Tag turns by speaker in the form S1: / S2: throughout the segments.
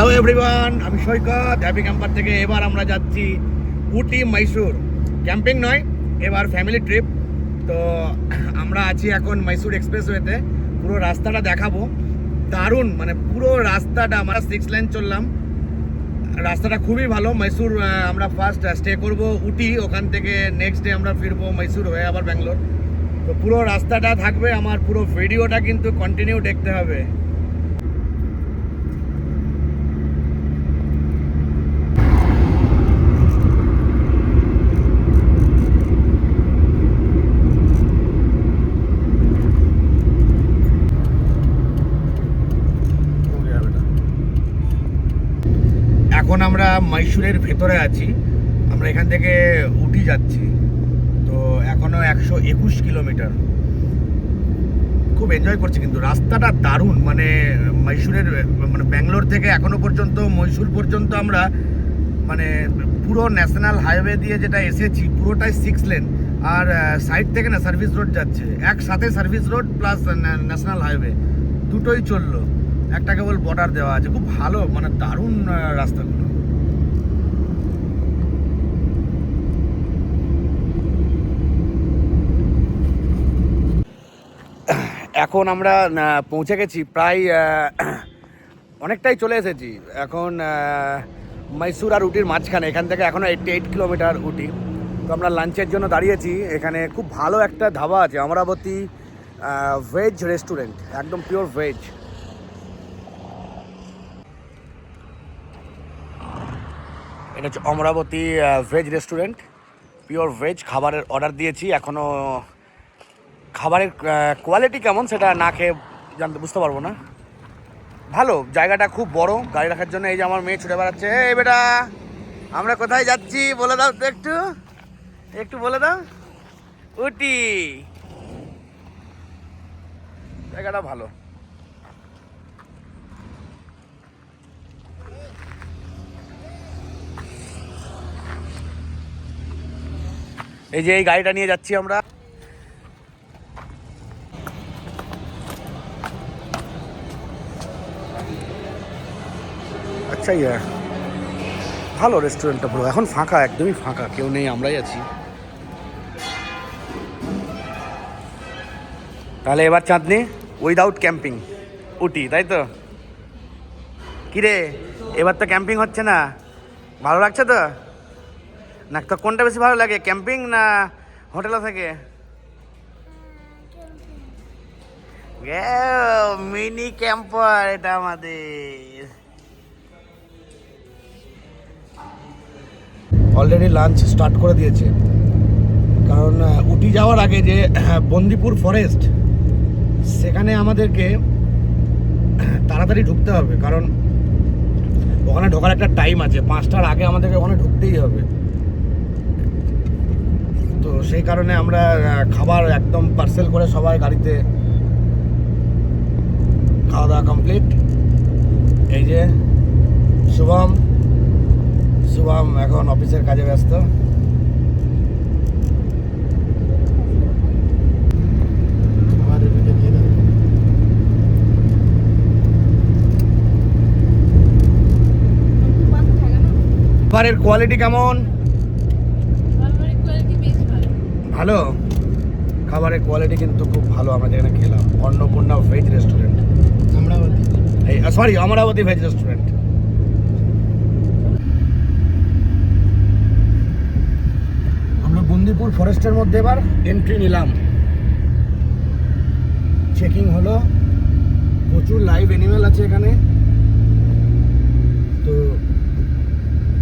S1: Hello everyone, আমি সৈকত happy ক্যাম্পার থেকে। এবার আমরা যাচ্ছি উটি মহীশূর। ক্যাম্পিং নয়, এবার ফ্যামিলি ট্রিপ। তো আমরা আছি এখন মহীশূর এক্সপ্রেসওয়েতে। পুরো রাস্তাটা দেখাবো, দারুণ। মানে পুরো রাস্তাটা আমরা 6 লেন চললাম। রাস্তাটা খুবই ভালো। মহীশূর আমরা ফার্স্ট স্টে করব উটি, ওখান থেকে নেক্সট ডে আমরা ফিরবো মহীশূর হয়ে আবার ব্যাঙ্গালোর। তো পুরো রাস্তাটা থাকবে, আমার পুরো ভিডিওটা কিন্তু কন্টিনিউ দেখতে হবে। এখন আমরা মহীশূরের ভেতরে আছি। আমরা এখান থেকে উটি যাচ্ছি। তো এখনো 121 কিলোমিটার। খুব এনজয় করছি, কিন্তু রাস্তাটা দারুণ। মানে মহীশূরের মানে ব্যাঙ্গালোর থেকে এখনো পর্যন্ত মহীশূর পর্যন্ত আমরা মানে পুরো ন্যাশনাল হাইওয়ে দিয়ে যেটা এসেছি পুরোটাই 6 লেন। আর সাইড থেকে না সার্ভিস রোড যাচ্ছে, একসাথে service road plus national highway দুটোই চললো। একটা কেবল বর্ডার দেওয়া আছে। খুব ভালো, মানে দারুণ রাস্তাগুলো। এখন আমরা পৌঁছে গেছি, প্রায় অনেকটাই চলে এসেছি। এখন মহীশূর আর উটির মাঝখানে, এখান থেকে এখনও 88 কিলোমিটার উটি। তো আমরা লাঞ্চের জন্য দাঁড়িয়েছি এখানে। খুব ভালো একটা ধাবা আছে, অমরাবতী ভেজ রেস্টুরেন্ট, একদম পিওর ভেজ। এটা হচ্ছে Amaravati veg restaurant, pure veg. খাবারের অর্ডার দিয়েছি, এখনও খাবারের কোয়ালিটি কেমন সেটা না খেয়ে বুঝতে পারবো না। ভালো, জায়গাটা খুব বড় গাড়ি রাখার জন্য। এই যে আমার মেয়ে ছুটে বেড়াচ্ছে। এই বেটা, আমরা কোথায় যাচ্ছি বলে দাও তো, একটু একটু বলে দাও। উটি, জায়গাটা ভালো। এই যে এই গাড়িটা নিয়ে যাচ্ছি আমরা। আচ্ছা, ইয়া ভালো রেস্টুরেন্টটা পুরো। এখন ফাঁকা, একদমই ফাঁকা, কেউ নেই, আমরাই আছি। তাহলে এবার চাঁদনি উইদাউট ক্যাম্পিং উটি, তাই তো? কিরে, এবার তো ক্যাম্পিং হচ্ছে না, ভালো লাগছে তো? না তো কোনটা বেশি ভালো লাগে, ক্যাম্পিং না হোটেলে থেকে? মিনি ক্যাম্পার এটা আমাদের। অলরেডি লাঞ্চ স্টার্ট করে দিয়েছে, কারণ উটি যাওয়ার আগে যে বন্দিপুর ফরেস্ট, সেখানে আমাদেরকে তাড়াতাড়ি ঢুকতে হবে, কারণ ওখানে ঢোকার একটা টাইম আছে। 5টার আগে আমাদেরকে ওখানে ঢুকতেই হবে। তো সেই কারণে আমরা খাবার একদম পার্সেল করে সবাই গাড়িতে, খাওয়া দাওয়া কমপ্লিট। এই যে শুভম এখন অফিসের কাজে ব্যস্ত। খাবারের কোয়ালিটি কেমন? ভালো, খাবারের কোয়ালিটি কিন্তু খুব ভালো। আমরা যেখানে খেলাম, Annapurna veg restaurant, Amaravati veg restaurant. আমরা বন্দিপুর ফরেস্টের মধ্যে এবার এন্ট্রি নিলাম। চেকিং হলো, প্রচুর লাইভ অ্যানিমেল আছে এখানে। তো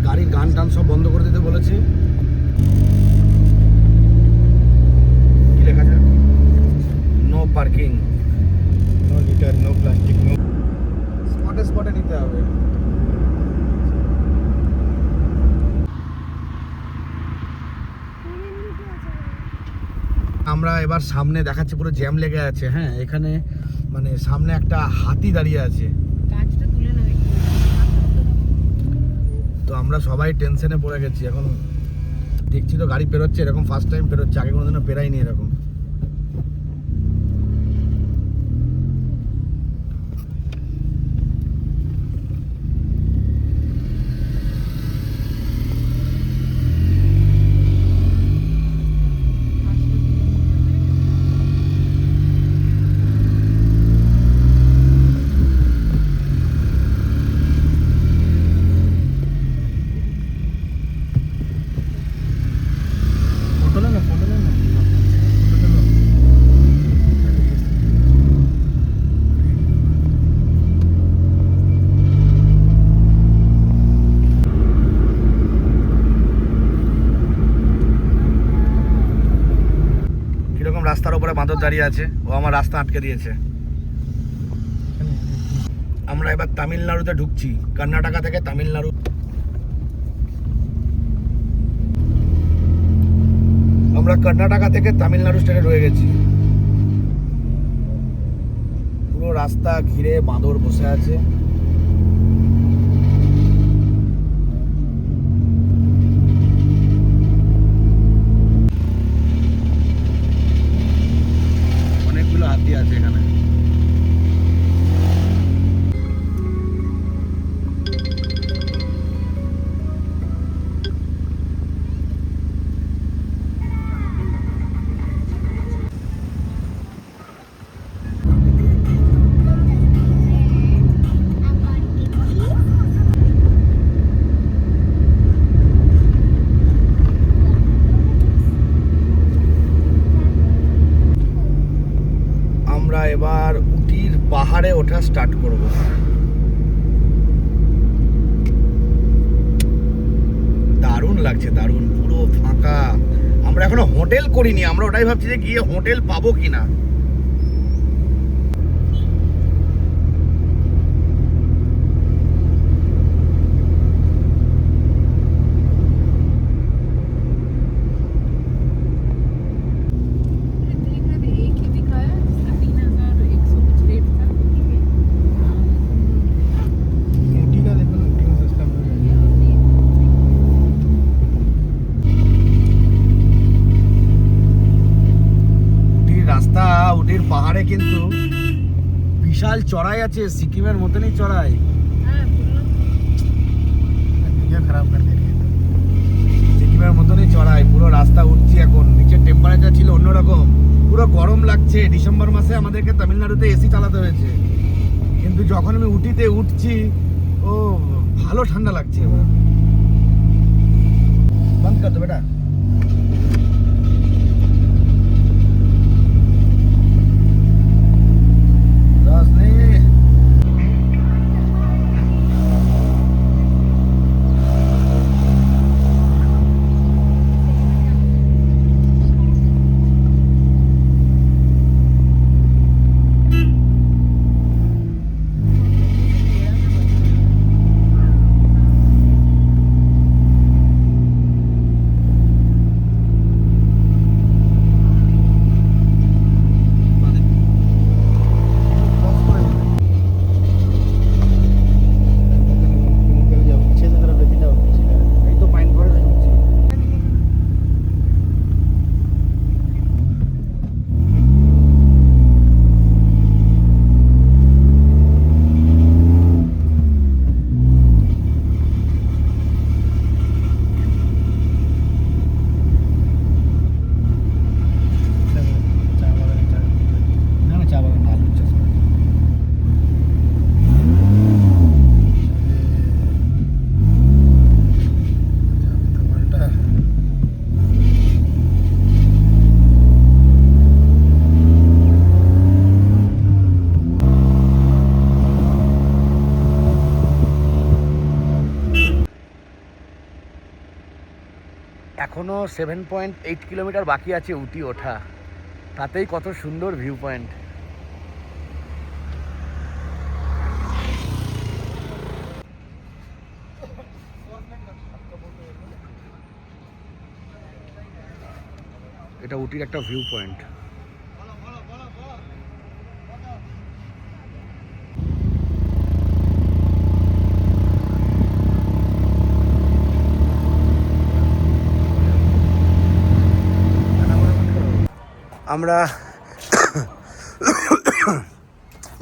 S1: গাড়ির গান টান সব বন্ধ করে দিতে বলেছে। কি লেখা আছে? No parking, no litter, no plastic, no. স্পটে স্পটে নিতে হবে। আমরা এবার সামনে দেখাচ্ছি, পুরো জ্যাম লেগে আছে। হ্যাঁ, এখানে মানে সামনে একটা হাতি দাঁড়িয়ে আছে। তো আমরা সবাই টেনশনে পড়ে গেছি। এখন দেখছি তো গাড়ি পেরোচ্ছে, এরকম ফার্স্ট টাইম পেরোচ্ছে, আগে কোনোদিনও পেরাইনি এরকম। রাস্তার উপরে বাঁদর দাঁড়িয়ে আছে, ও আমার রাস্তা আটকে দিয়েছে। আমরা এবার তামিলনাড়ুতে ঢুকছি, কর্ণাটকা থেকে তামিলনাড়ু। আমরা কর্ণাটকা থেকে তামিলনাড়ু স্টেটে রয়ে গেছি। পুরো রাস্তা ঘিরে বাঁদর বসে আছে। অনেকগুলো হাতি আছে এখানে। আমরা এবার উটির পাহাড়ে ওঠা স্টার্ট করব। দারুণ লাগছে, দারুণ, পুরো ফাঁকা। আমরা এখনো হোটেল করিনি, আমরা ওটাই ভাবছি যে গিয়ে হোটেল পাবো কিনা। উটির পাহাড়ে কিন্তু বিশাল চড়াই আছে, সিকিমের মতনই চড়াই। সিকিমের মতনই চড়াই, পুরো রাস্তা উঠছি এখন। নিচের টেম্পারেচার ছিল অন্যরকম, পুরো গরম লাগছে। ডিসেম্বর মাসে আমাদেরকে তামিলনাড়ুতে এসি চালাতে হয়েছে, কিন্তু যখন আমি উটিতে উঠছি ও ভালো ঠান্ডা লাগছে। এবার বন্ধ কর দো বেটা। এখনো 7.8 কিলোমিটার বাকি আছে উটি ওঠা, তাতেই কত সুন্দর ভিউ পয়েন্ট। এটা উটির একটা ভিউ পয়েন্ট। আমরা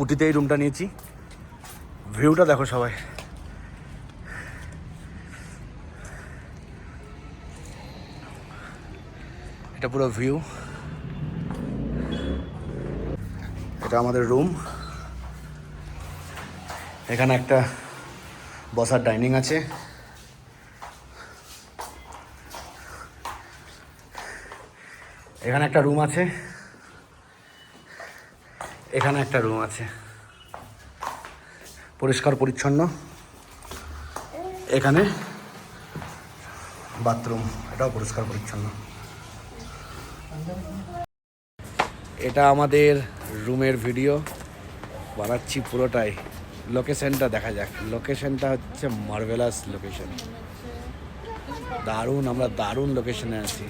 S1: উটিতে এই রুমটা নিয়েছি। ভিউটা দেখো সবাই, এটা পুরো ভিউ। এটা আমাদের রুম। এখানে একটা বসার ডাইনিং আছে। এখানে একটা রুম আছে, এখানে একটা রুম আছে, পরিষ্কার পরিচ্ছন্ন। এখানে বাথরুম, এটাও পরিষ্কার পরিচ্ছন্ন। এটা আমাদের রুমের ভিডিও বানাচ্ছি পুরোটাই। লোকেশনটা দেখা যাক। লোকেশনটা হচ্ছে মার্ভেলাস লোকেশন, দারুণ। আমরা দারুণ লোকেশনে আছি।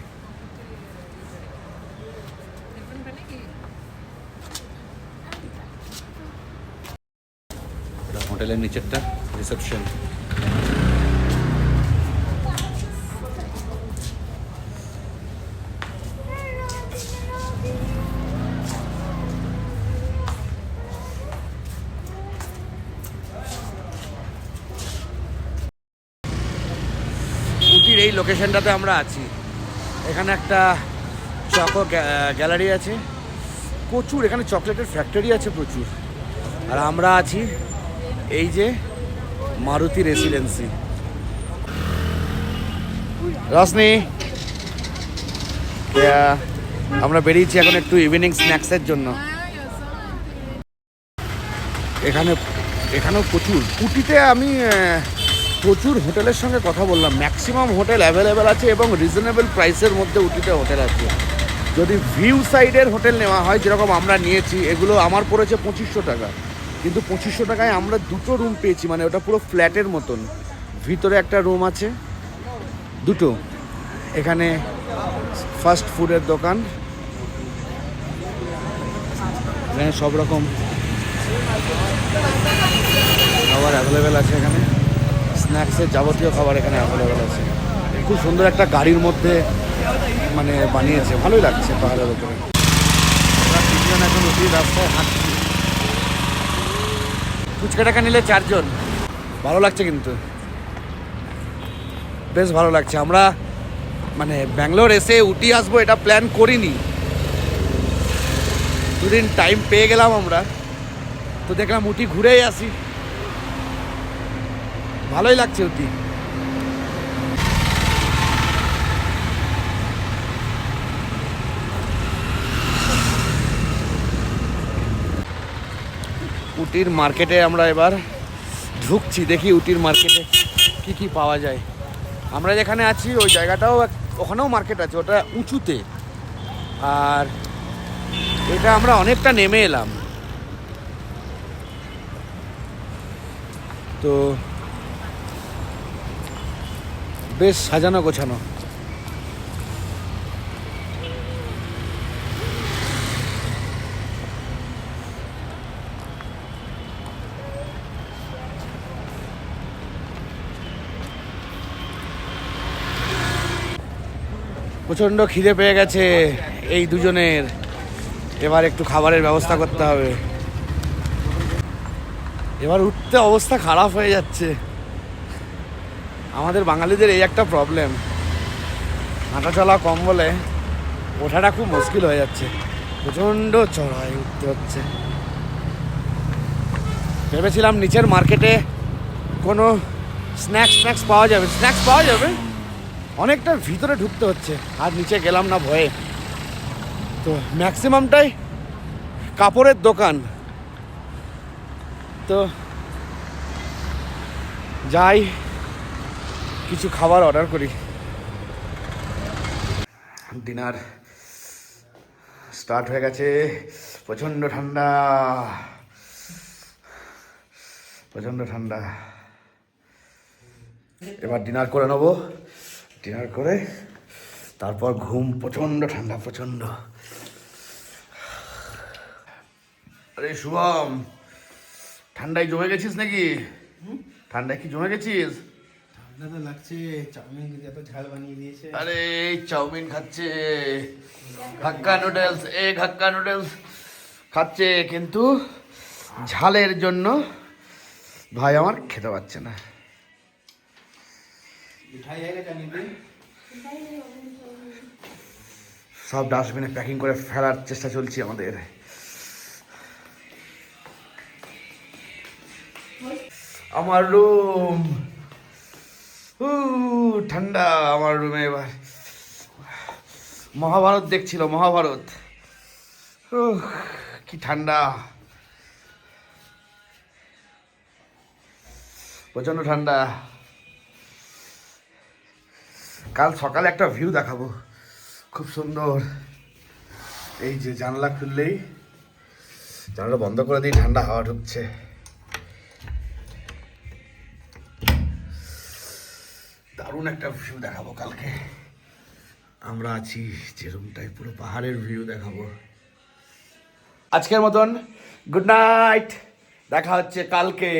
S1: হোটেলের নিচেরটা রিসেপশন। উটির এই লোকেশনটাতে আমরা আছি। এখানে একটা চকো গ্যালারি আছে প্রচুর, এখানে চকলেটের ফ্যাক্টরি আছে প্রচুর। আর আমরা আছি এই যে মারুতি রেসিডেন্সি। রশনি, আমরা বেরিয়েছি এখন একটু ইভিনিং স্ন্যাক্সের জন্য। এখানেও প্রচুর, উটিতে আমি প্রচুর হোটেলের সঙ্গে কথা বললাম, ম্যাক্সিমাম হোটেল অ্যাভেলেবেল আছে এবং রিজনেবল প্রাইসের মধ্যে উটিতে হোটেল আছে। যদি ভিউ সাইডের হোটেল নেওয়া হয় যেরকম আমরা নিয়েছি, এগুলো আমার পড়েছে 2500 টাকা, কিন্তু 2500 টাকায় আমরা দুটো রুম পেয়েছি, মানে ওটা পুরো ফ্ল্যাটের মতন। ভিতরে একটা রুম আছে, দুটো। এখানে ফাস্ট ফুডের দোকান, এখানে সব রকম খাবার অ্যাভেলেবেল আছে। এখানে স্ন্যাক্সের যাবতীয় খাবার এখানে অ্যাভেলেবেল আছে। খুব সুন্দর একটা গাড়ির মধ্যে মানে বানিয়েছে, ভালোই লাগছে পাহাড়ের উপরে। আমরা তিনজন এখন উঠি, রাস্তায় হাঁটছি। ফুচকা টাকা নিলে 4 জন। ভালো লাগছে, কিন্তু বেশ ভালো লাগছে। আমরা মানে ব্যাঙ্গালোর এসে উটি আসবো এটা প্ল্যান করিনি, দুদিন টাইম পেয়ে গেলাম আমরা, তো দেখলাম উটি ঘুরেই আসি। ভালোই লাগছে উটি। উটির মার্কেটে আমরা এবার ঢুকছি, দেখি উটির মার্কেটে কি কি পাওয়া যায়। আমরা যেখানে আছি ওই জায়গাটাও, ওখানেও মার্কেট আছে, ওটা উঁচুতে। আর এটা আমরা অনেকটা নেমে এলাম, তো বেশ সাজানো গোছানো। প্রচণ্ড খিদে পেয়ে গেছে এই দুজনের, এবার একটু খাবারের ব্যবস্থা করতে হবে। এবার উঠতে অবস্থা খারাপ হয়ে যাচ্ছে। আমাদের বাঙালিদের এই একটা প্রবলেম, হাঁটা চলা কম বলে ওঠাটা খুব মুশকিল হয়ে যাচ্ছে। প্রচণ্ড চড়াই উঠতে হচ্ছে। ভেবেছিলাম নিচের মার্কেটে কোনো স্ন্যাক্স পাওয়া যাবে, অনেকটা ভিতরে ঢুকতে হচ্ছে, আর নিচে গেলাম না ভয়ে। তো ম্যাক্সিমামটাই কাপড়ের দোকান, তো যাই কিছু খাবার অর্ডার করি। ডিনার স্টার্ট হয়ে গেছে। প্রচণ্ড ঠান্ডা, প্রচণ্ড ঠান্ডা। এবার ডিনার করে নেবো, ডিনার করে তারপর ঘুম। প্রচণ্ড ঠান্ডা, প্রচণ্ড। আরে শুভম, ঠান্ডায় জমে গেছিস নাকি? ঠান্ডায় কি জমে গেছিস?
S2: ঠান্ডা তো লাগছে, চাউমিন এত ঝাল বানিয়ে দিয়েছে।
S1: আরে চাউমিন খাচ্ছে, হাক্কা নুডলস খাচ্ছে, কিন্তু ঝালের জন্য ভাই আমার খেতে পারছে না। সব ডাস্টবিনে প্যাকিং করে ফেলার চেষ্টা চলছে আমাদের। আমার রুম ঠান্ডা। আমার রুমে এবার মহাভারত দেখছিল, মহাভারত। কি ঠান্ডা, প্রচন্ড ঠান্ডা। কাল সকালে একটা ভিউ দেখাবো, খুব সুন্দর। এই যে জানলা খুললেই জানলা বন্ধ করে দিই, ঠান্ডা হাওয়া ঢুকছে। দারুণ একটা ভিউ দেখাবো কালকে। আমরা আছি যে রুমটায়, পুরো পাহাড়ের ভিউ দেখাবো। আজকের মতন গুড নাইট, দেখা হচ্ছে কালকে।